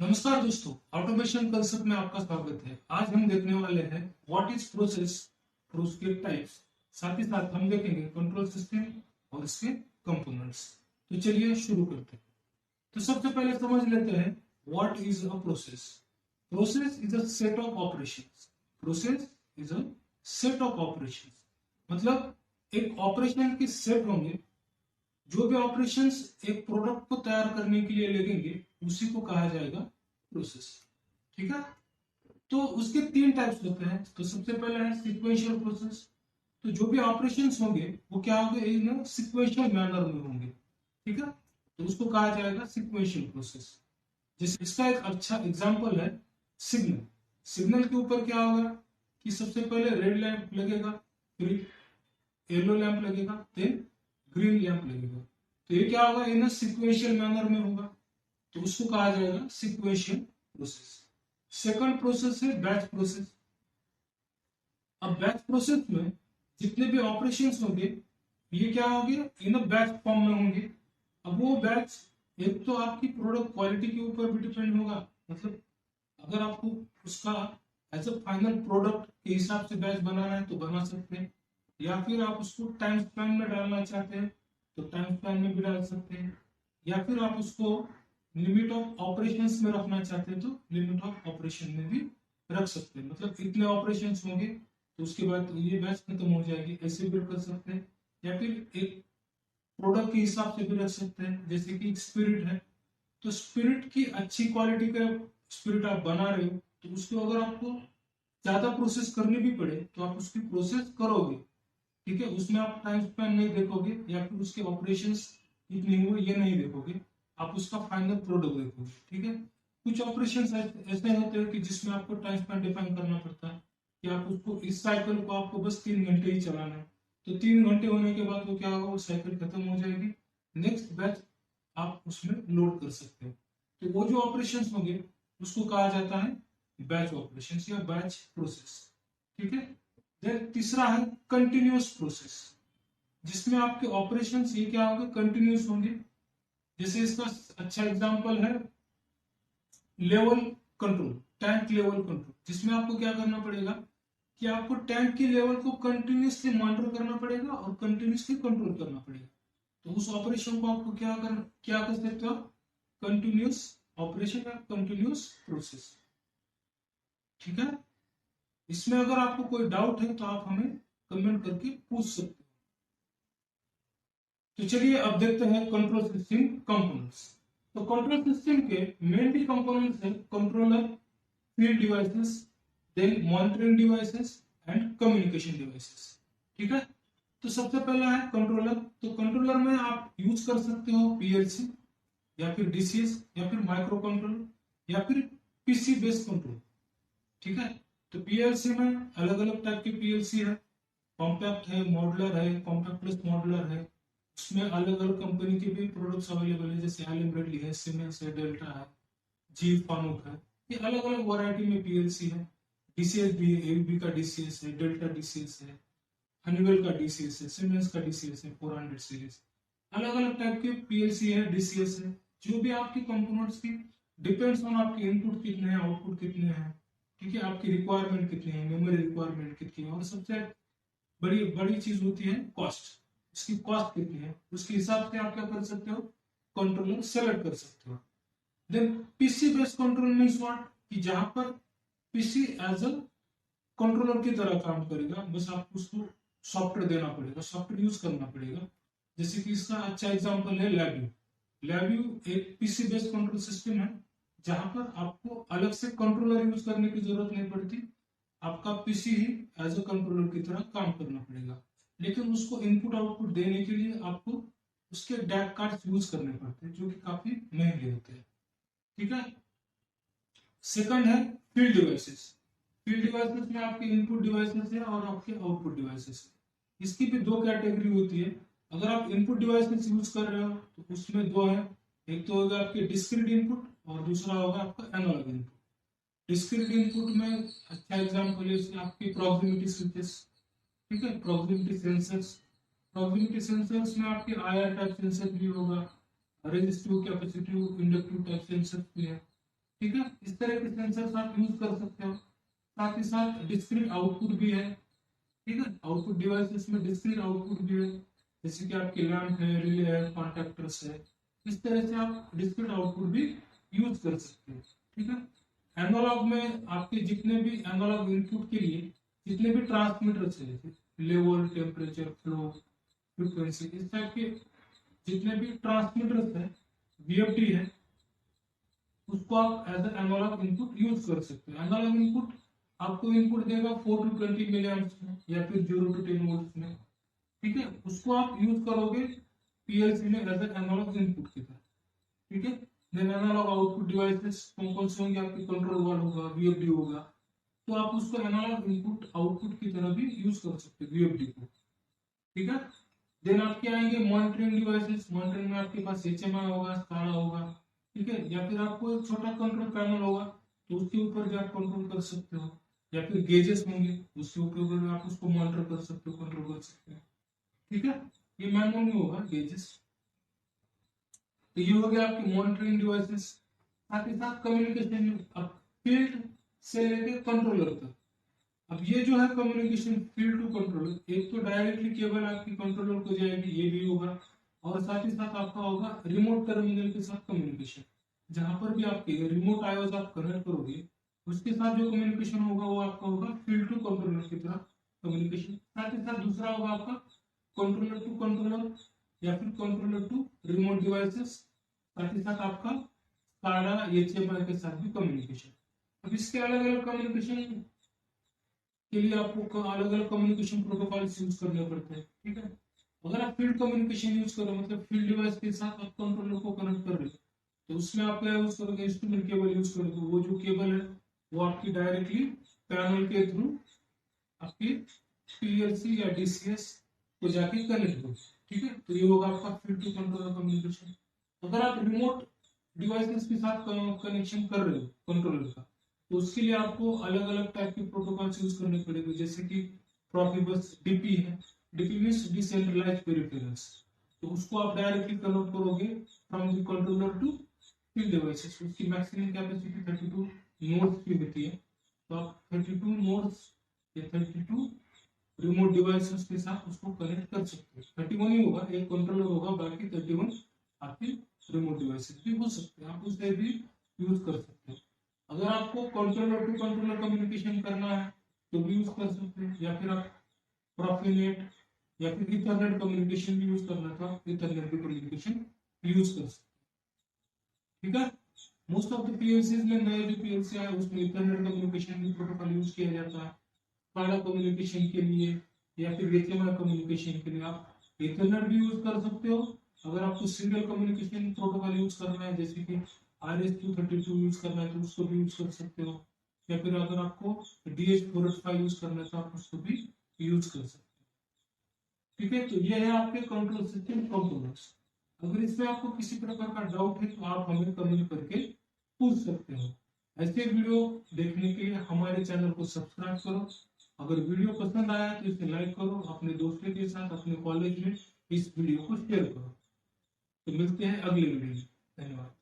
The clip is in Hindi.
नमस्कार दोस्तों, ऑटोमेशन कंसेप्ट में आपका स्वागत है। आज हम देखने वाले हैं व्हाट इज प्रोसेस, उसके टाइप्स, साथ ही साथ हम देखेंगे कंट्रोल सिस्टम और इसके कंपोनेंट्स। तो चलिए शुरू करते हैं। तो सबसे पहले समझ लेते हैं what is a process. Process is a set of operations. Process is a set of operations, मतलब एक ऑपरेशन के सेट होंगे। जो भी ऑपरेशंस एक प्रोडक्ट को तैयार करने के लिए लगेंगे उसी को कहा जाएगा प्रोसेस। ठीक है। तो उसके तीन टाइप्स होते हैं। तो सबसे पहला है सिक्वेंशियल प्रोसेस। तो जो भी ऑपरेशंस होंगे वो क्या होंगे, इन सिक्वेंशियल मैनर में होंगे। ठीक है। तो उसको कहा जाएगा सिक्वेंशियल प्रोसेस। जैसे इसका एक अच्छा एग्जांपल है सिग्नल। सिग्नल के ऊपर क्या होगा कि सबसे पहले रेड लैंप लगेगा, फिर येलो लैंप लगेगा, देन ग्रीन लैंप लगेगा। तो ये क्या होगा, इन सिक्वेंशियल मैनर में होगा। तो उसको कहा जाएगा सिक्वेंशियल प्रोसेस। सेकंड प्रोसेस है बैच प्रोसेस। अब बैच प्रोसेस में जितने भी ऑपरेशंस होंगे ये क्या होंगे, इन बैच फॉर्म में होंगे। अब वो बैच एक तो आपकी प्रोडक्ट क्वालिटी के ऊपर भी डिपेंड होगा, मतलब अगर आपको उसका एज अ फाइनल प्रोडक्ट के हिसाब से बैच बनाना है तो बना सकते हैं, या फिर आप उसको टाइम स्पैन में डालना चाहते हैं तो टाइम स्पैन में भी डाल सकते हैं, या फिर आप उसको लिमिट ऑफ ऑपरेशंस में रखना चाहते हैं तो लिमिट ऑफ ऑपरेशन में भी रख सकते हैं। मतलब इतने ऑपरेशंस होंगे तो उसके बाद ये बैच खत्म हो जाएगी, ऐसे भी कर सकते हैं। या फिर एक प्रोडक्ट के हिसाब से भी रख सकते हैं, जैसे कि स्पिरिट है। तो स्पिरिट की अच्छी क्वालिटी का स्पिरिट आप बना रहे हो तो उसको अगर आपको ज्यादा प्रोसेस करनी भी पड़े तो आप उसकी प्रोसेस करोगे। ठीक है। उसमें आप टाइम स्पेंड नहीं देखोगे या फिर उसके ऑपरेशंस कितने हुए ये नहीं देखोगे, आप उसका फाइनल प्रोडक्ट देखोगे। ठीक है। कुछ ऑपरेशंस ऐसे होते हैं कि जिसमें आपको टाइम स्पेंड डिफाइन करना पड़ता है कि आप उसको इस साइकिल को आपको बस 3 घंटे ही चलाना है। तो 3 घंटे होने के बाद वो क्या होगा, वो साइकिल खत्म हो जाएगी, नेक्स्ट बैच आप उसमें लोड कर सकते हो। तो वो जो ऑपरेशंस होंगे उसको कहा जाता है बैच ऑपरेशंस या बैच प्रोसेस। ठीक है। देन तीसरा है कंटिन्यूअस प्रोसेस, जिसमें आपके ऑपरेशंस ये क्या होंगे, कंटिन्यूअस होंगे। जैसे इसका अच्छा एग्जांपल है level control, tank level control, जिसमें आपको क्या करना पड़ेगा कि आपको टैंक की लेवल को कंटिन्यूसली मॉनिटर करना पड़ेगा और कंटिन्यूसली कंट्रोल करना पड़ेगा। तो उस ऑपरेशन को आपको क्या कर सकते हो, कंटिन्यूस ऑपरेशन या कंटिन्यूस प्रोसेस। ठीक है। इसमें अगर आपको कोई डाउट है तो आप हमें कमेंट करके पूछ सकते हो। तो चलिए अब देखते हैं कंट्रोल सिस्टम कंपोनेंट्स। तो कंट्रोल सिस्टम के मेनली कंपोनेंट्स हैं controller, field devices, then monitoring devices and communication devices. ठीक है। तो सबसे पहला है कंट्रोलर। तो कंट्रोलर में आप यूज कर सकते हो पीएलसी या फिर डीसीएस या फिर माइक्रो कंट्रोलर या फिर पीसी बेस्ड कंट्रोल। ठीक है। तो पीएलसी में अलग अलग टाइप के पीएलसी है, कॉम्पैक्ट है, मॉडुलर है, कॉम्पैक्ट प्लस मॉडुलर है। उसमें अलग अलग कंपनी के भी प्रोडक्ट्स अवेलेबल है, जैसे एलएम ब्रेडली है, सीमेंस है, डेल्टा है, जी फानुक है। ये अलग अलग वैरायटी में पीएलसी है। डीसीएस भी है, एबीबी का डीसीएस है, डेल्टा डीसीएस है, हनीवेल का डीसीएस है, सीमेंस का डीसीएस है 400 सीरीज। अलग अलग टाइप के पीएलसी है, डीसीएस है। जो भी आपकी कंपोनेंट्स की डिपेंड्स ऑन आपके इनपुट कितने हैं, आउटपुट कितने हैं। ठीक है। आपकी रिक्वायरमेंट कितनी है, मेमोरी रिक्वायरमेंट कितनी है, और सबसे बड़ी बड़ी चीज होती है कॉस्ट। इसकी कॉस्ट कितनी है उसके हिसाब से आप क्या कर सकते हो, कंट्रोलर सेलेक्ट कर सकते हो। Then PC based control means what, कि जहां पर पीसी एज अ कंट्रोलर की तरह काम करेगा, बस आपको उसको सॉफ्टवेयर देना पड़ेगा, सॉफ्टवेयर यूज करना पड़ेगा। जैसे कि इसका अच्छा एग्जांपल है लैब्यू। लैब्यू एक पीसी बेस्ड कंट्रोल सिस्टम है जहां पर आपको अलग से कंट्रोलर यूज करने की जरूरत नहीं पड़ती। आपका पीसी ही एज अ कंट्रोलर की तरह काम करना पड़ेगा, लेकिन उसको इनपुट आउटपुट देने के लिए आपको उसके डैक कार्ड यूज करने पड़ते हैं जो कि काफी महंगे होते हैं। ठीक है। सेकंड है फील्ड डिवाइसेस। फील्ड डिवाइसेस में आपके इनपुट डिवाइसेस है और आपके आउटपुट डिवाइसेस है। इसकी भी दो कैटेगरी होती है। अगर आप इनपुट डिवाइसेस यूज कर रहे हो तो उसमें दो है, एक तो होगा आपके डिस्क्रीट इनपुट और दूसरा होगा आपका एनालॉग इनपुट। डिस्क्रीट इनपुट में अच्छा एग्जांपल है इसमें आपकी प्रॉक्सिमिटी स्विचेस। ठीक है। प्रॉक्सिमिटी सेंसर्स, प्रॉक्सिमिटी सेंसर्स में आपके आईआर टाइप सेंसर भी होगा, resistive capacitive inductive type sensor भी है। ठीक है, इस तरह के सेंसर्स आप यूज कर सकते हो। साथ ही साथ डिस्क्रीट आउटपुट भी है, ठीक है, आउटपुट डिवाइसेस में डिस्क्रीट आउटपुट भी है, जैसे कि आपके लैंप है, रिले है, कॉन्टेक्टर्स है। इस तरह से आप डिस्क्रीट आउटपुट भी यूज कर सकते हो। ठीक है, एनालॉग में आपके जितने भी एनालॉग इनपुट के लिए जितने भी ट्रांसमीटर्स है, लेवल, टेम्परेचर, फ्लो, फ्रीक्वेंसी, इस टाइप के जितने भी ट्रांसमीटर्स है, वीएफडी है, उसको आप एज एनालॉग इनपुट यूज कर सकते हो। एनालॉग इनपुट आपको इनपुट देगा 4 to 20 मिली एम्प्स में या फिर 0 to 10 वोल्ट्स में। ठीक है, उसको आप यूज करोगे पीएलसी में एज एनालॉग इनपुट की तरह। ठीक है, देन एनालॉग आउटपुट डिवाइसेस कौन कौन से होंगे, आपके कंट्रोल वाल होगा, वीएफडी होगा, तो आप उसको एनालॉग इनपुट आउटपुट की तरह भी यूज कर सकते हो वीएफडी को। ठीक है, देन आपके आएंगे मॉनिटरिंग डिवाइसेस। मॉनिटरिंग में आपके पास एचएमआई होगा, स्काडा होगा, ठीक है, या फिर आपको एक छोटा कंट्रोल पैनल होगा तो उसके ऊपर भी आप कंट्रोल कर सकते हो, या फिर गेजेस होंगे उसके ऊपर भी आप उसको मॉनिटर कर सकते हो, कंट्रोल कर सकते हो। ठीक है, ये मैनुअल में होगा गेजेस। तो ये हो गया आपकी मॉनिटरिंग डिवाइसेस। साथ ही साथ कम्युनिकेशन, अब फील्ड से लेके कंट्रोलर तक। अब ये जो है कम्युनिकेशन फील्ड टू कंट्रोलर, एक तो डायरेक्टली केबल आपकी कंट्रोलर को जाएगी, ये भी होगा, और साथ ही साथ आपका होगा रिमोट टर्मिनल के साथ कम्युनिकेशन। जहां पर भी आपके रिमोट आईओस आप कनेक्ट करोगे, उसके साथ जो कम्युनिकेशन होगा वो आपका होगा फील्ड टू कंट्रोलर की तरह कम्युनिकेशन। साथ ही साथ दूसरा होगा आपका कंट्रोलर टू कंट्रोलर या फिर कंट्रोलर टू रिमोट डिवाइसेस। साथ ही साथ आपका स्काडा, एचएमआई के साथ भी कम्युनिकेशन। अब इसके अलग अलग कम्युनिकेशन के लिए आपको अलग अलग कम्युनिकेशन प्रोटोकॉल यूज करने पड़ते हैं। ठीक है, अगर आप फील्ड कम्युनिकेशन यूज करो, मतलब फील्ड डिवाइस के साथ आप कंट्रोलर को कनेक्ट कर रहे हो, तो उसमें आप क्या यूज करोगे, इंस्ट्रूमेंट केबल यूज करोगे। वो जो केबल है वो आपकी डायरेक्टली पैनल के थ्रू आपकी पीएलसी या डीसीएस को जाके कनेक्ट हो। ठीक है, तो ये होगा आपका फील्ड टू कंट्रोलर कम्युनिकेशन। अगर आप रिमोट डिवाइसेस के साथ कनेक्शन कर रहे हो कंट्रोलर का, तो उसके लिए आपको अलग अलग टाइप के प्रोटोकॉल यूज करने पड़ेंगे, जैसे कि प्रोफिबस डीपी है, डीपी मींस डिसेंट्रलाइज्ड पेरिफेरल्स। तो उसको आप डायरेक्टली कन्वर्ट करोगे from the controller to field devices. उसकी मैक्सिमम कैपेसिटी 32 नोड्स की होती है, तो आप 32 नोड्स या 32 रिमोट डिवाइसेस के साथ उसको कनेक्ट कर सकते हो। 31 ही होगा, एक कंट्रोलर होगा, बाकी 31 आपके रिमोट डिवाइसेस भी हो सकते हैं, आप उसे भी यूज कर सकते हो। अगर आपको कंट्रोलर टू कंट्रोलर कम्युनिकेशन करना है तो भी यूज कर सकते हैं, या फिर आप प्रोफिनेट या फिर इथरनेट कम्युनिकेशन भी यूज करना था, इथरनेट भी कम्युनिकेशन यूज कर सकते हैं। ठीक है, मोस्ट ऑफ द पीएलसीज में, नए जो पीएलसी है उसमें इथरनेट कम्युनिकेशन भी प्रोटोकॉल यूज किया जाता है, स्काडा कम्युनिकेशन के लिए या फिर एचएमआई कम्युनिकेशन के लिए आप इथरनेट भी यूज कर सकते हो। अगर आपको सीरियल कम्युनिकेशन प्रोटोकॉल यूज करना है, जैसे कि RS-232 यूज करना है, तो उसको भी यूज कर सकते हो, या फिर अगर आपको DH-485 यूज करना है तो आप उसको भी यूज कर सकते हो। ठीक है, तो ये है आपके कंट्रोल सिस्टम कंपोनेंट्स। अगर इसमें आपको किसी प्रकार का डाउट है तो आप हमें कमेंट करके पूछ सकते हो। ऐसे वीडियो देखने के लिए हमारे चैनल को सब्सक्राइब करो। अगर वीडियो पसंद आया तो इसे लाइक करो, अपने दोस्तों के साथ अपने कॉलेज में इस वीडियो को शेयर करो। तो मिलते हैं अगले वीडियो में, धन्यवाद।